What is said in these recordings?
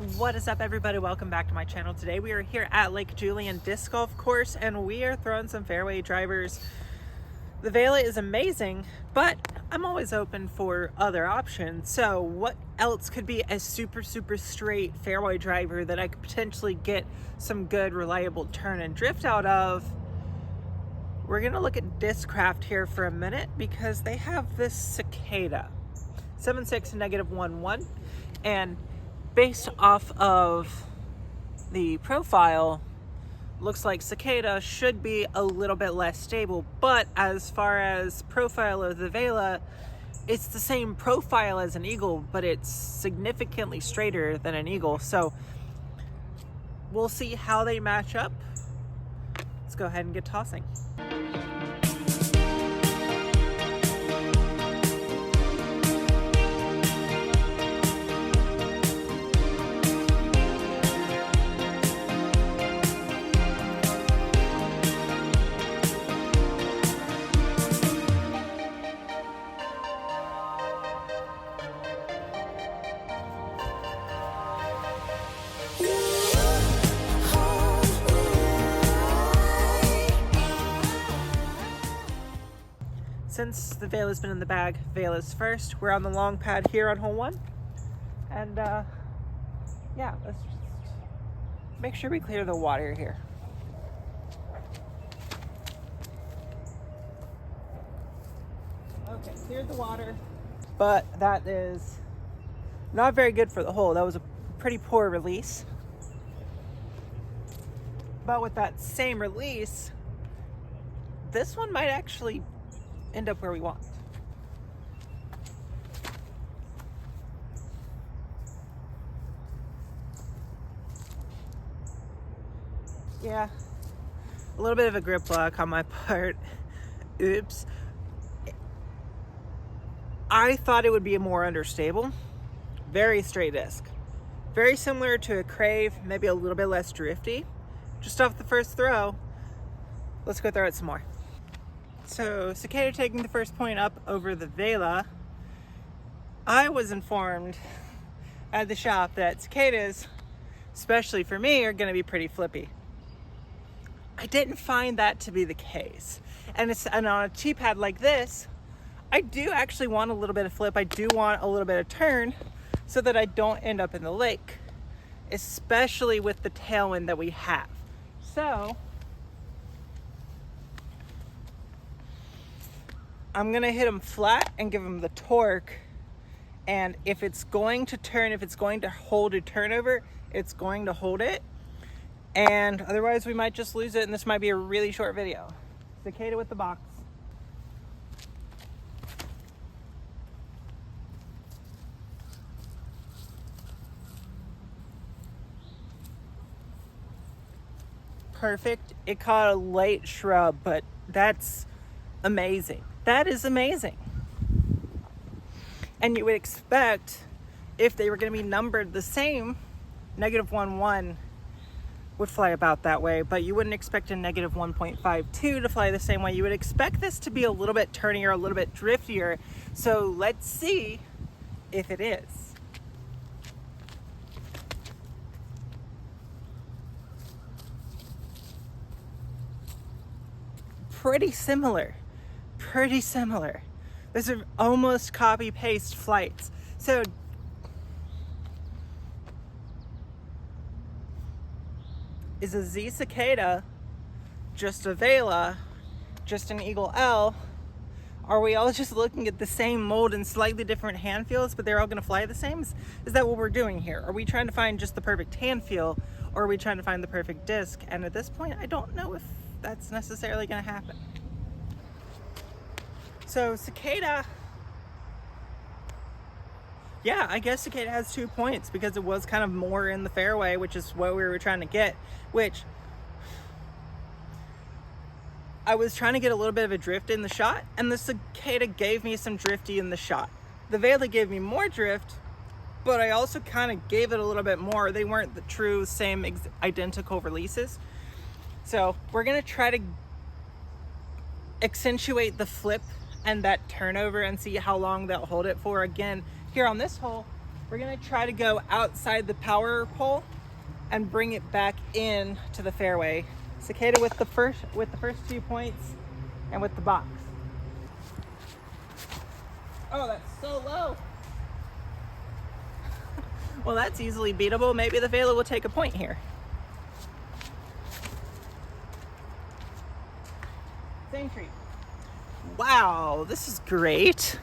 What is up, everybody? Welcome back to my channel. Today we are here at Lake Julian Disc Golf Course and we are throwing some fairway drivers. The Vela is amazing, but I'm always open for other options. So what else could be a super straight fairway driver that I could potentially get some good reliable turn and drift out of? We're gonna look at Discraft here for a minute because they have this Cicada 7.6 -1.1, and based off of the profile, looks like Cicada should be a little bit less stable, but as far as profile of the Vela, it's the same profile as an Eagle, but it's significantly straighter than an Eagle. So we'll see how they match up. Let's go ahead and get tossing. Since the Vela's been in the bag, Vela's first. We're on the long pad here on hole 1. And yeah, let's just make sure we clear the water here. Okay, cleared the water. But that is not very good for the hole. That was a pretty poor release. But with that same release, this one might actually end up where we want. Yeah, a little bit of a grip lock on my part. Oops. I thought it would be a more understable, very straight disc. Very similar to a Crave, maybe a little bit less drifty. Just off the first throw, let's go throw it some more. So Cicada taking the first point up over the Vela. I was informed at the shop that Cicadas, especially for me, are going to be pretty flippy. I didn't find that to be the case. And on a tee pad like this, I do actually want a little bit of flip. I do want a little bit of turn so that I don't end up in the lake, especially with the tailwind that we have. So I'm gonna hit them flat and give them the torque, and if it's going to turn, if it's going to hold a turnover, it's going to hold it, and otherwise we might just lose it, and this might be a really short video. Cicada with the box. Perfect. It caught a late shrub, but that's amazing. That is amazing. And you would expect, if they were going to be numbered the same, -1.1 would fly about that way, but you wouldn't expect a -1.52 to fly the same way. You would expect this to be a little bit turnier, a little bit driftier. So let's see if it is. Pretty similar. Those are almost copy-paste flights. So is a Z Cicada just a Vela, just an Eagle L? Are we all just looking at the same mold and slightly different hand feels, but they're all gonna fly the same? Is that what we're doing here? Are we trying to find just the perfect hand feel, or are we trying to find the perfect disc? And at this point, I don't know if that's necessarily gonna happen. So Cicada, yeah, I guess Cicada has 2 points because it was kind of more in the fairway, which is what we were trying to get, which I was trying to get a little bit of a drift in the shot, and the Cicada gave me some drifty in the shot. The Vela gave me more drift, but I also kind of gave it a little bit more. They weren't the true same identical releases. So we're gonna try to accentuate the flip and that turnover and see how long they'll hold it for. Again, here on this hole, We're gonna try to go outside the power pole and bring it back in to the fairway. Cicada with the first 2 points and with the box. Oh, that's so low. Well, that's easily beatable. Maybe the Vela will take a point here. Same tree. Wow, this is great.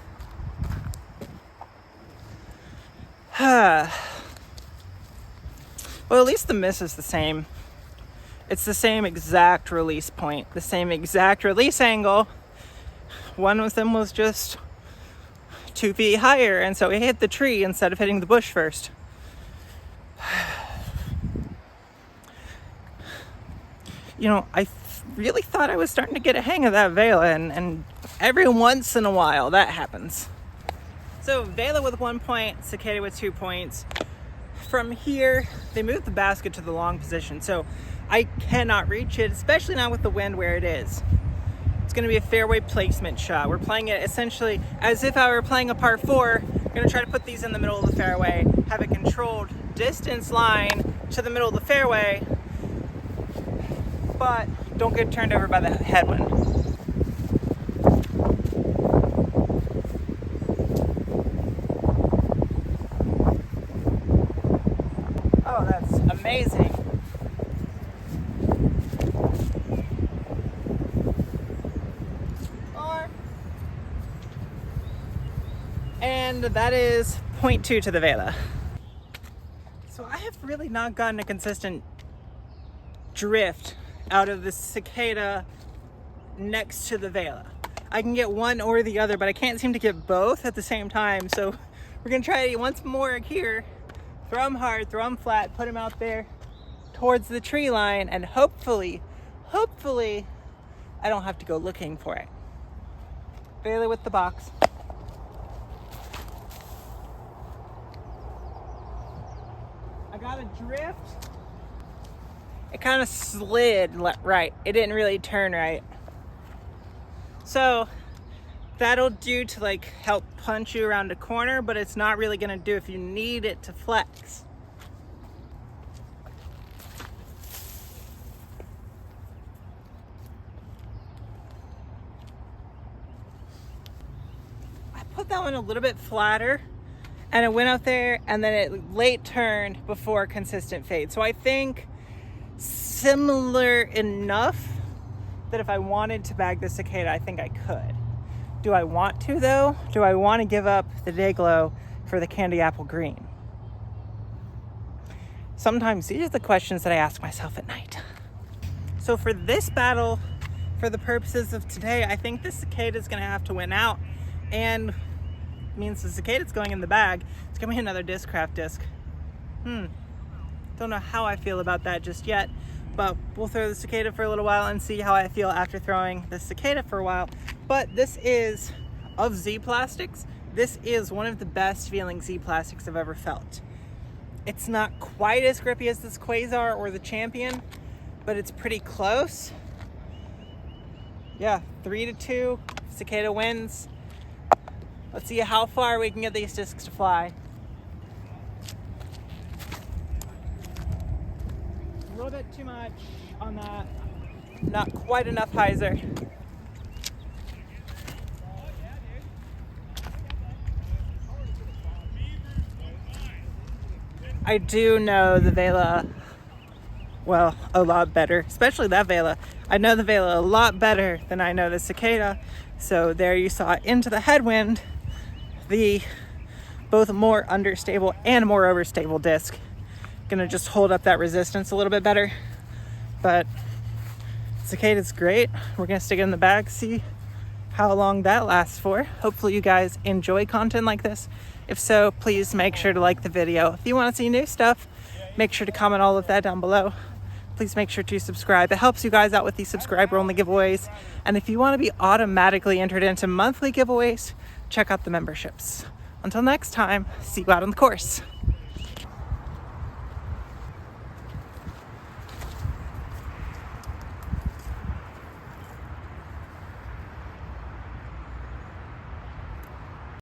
Well, at least the miss is the same. It's the same exact release point, the same exact release angle. One of them was just 2 feet higher, and so it hit the tree instead of hitting the bush first. You know, I really thought I was starting to get a hang of that Vela, and every once in a while that happens. So Vela with 1 point, Cicada with 2 points. From here, they moved the basket to the long position, so I cannot reach it, especially not with the wind where it is. It's going to be a fairway placement shot. We're playing it essentially as if I were playing a par 4. We're going to try to put these in the middle of the fairway, have a controlled distance line to the middle of the fairway, but don't get turned over by the headwind. Oh, that's amazing. And that is 0.2 to the Vela. So I have really not gotten a consistent drift out of the Cicada next to the Vela. I can get one or the other, but I can't seem to get both at the same time. So we're gonna try it once more here. Throw them hard, throw them flat, put them out there towards the tree line, and hopefully, I don't have to go looking for it. Vela with the box. I got a drift. It kind of slid right. It didn't really turn right. So that'll do to like help punch you around a corner, but it's not really gonna do if you need it to flex. I put that one a little bit flatter, and it went out there, and then it late turned before consistent fade. So I think similar enough that if I wanted to bag the Cicada, I think I could. Do I want to though? Do I want to give up the day glow for the candy apple green? Sometimes these are the questions that I ask myself at night. So for this battle, for the purposes of today, I think the Cicada is going to have to win out, and means the Cicada's going in the bag. It's gonna be another Discraft disc. Don't know how I feel about that just yet, but we'll throw the Cicada for a little while and see how I feel after throwing the Cicada for a while. But this is, of Z plastics, this is one of the best feeling Z plastics I've ever felt. It's not quite as grippy as this Quasar or the Champion, but it's pretty close. Yeah, 3-2, Cicada wins. Let's see how far we can get these discs to fly. A little bit too much on that. Not quite enough hyzer. I do know the Vela, well, a lot better, especially that Vela. I know the Vela a lot better than I know the Cicada. So there you saw into the headwind, the both more understable and more overstable disc. Gonna just hold up that resistance a little bit better. But Cicada's great. We're gonna stick it in the bag, see how long that lasts for. Hopefully you guys enjoy content like this. If so, please make sure to like the video. If you want to see new stuff, make sure to comment all of that down below. Please make sure to subscribe. It helps you guys out with these subscriber only giveaways. And if you want to be automatically entered into monthly giveaways, check out the memberships. Until next time, see you out on the course.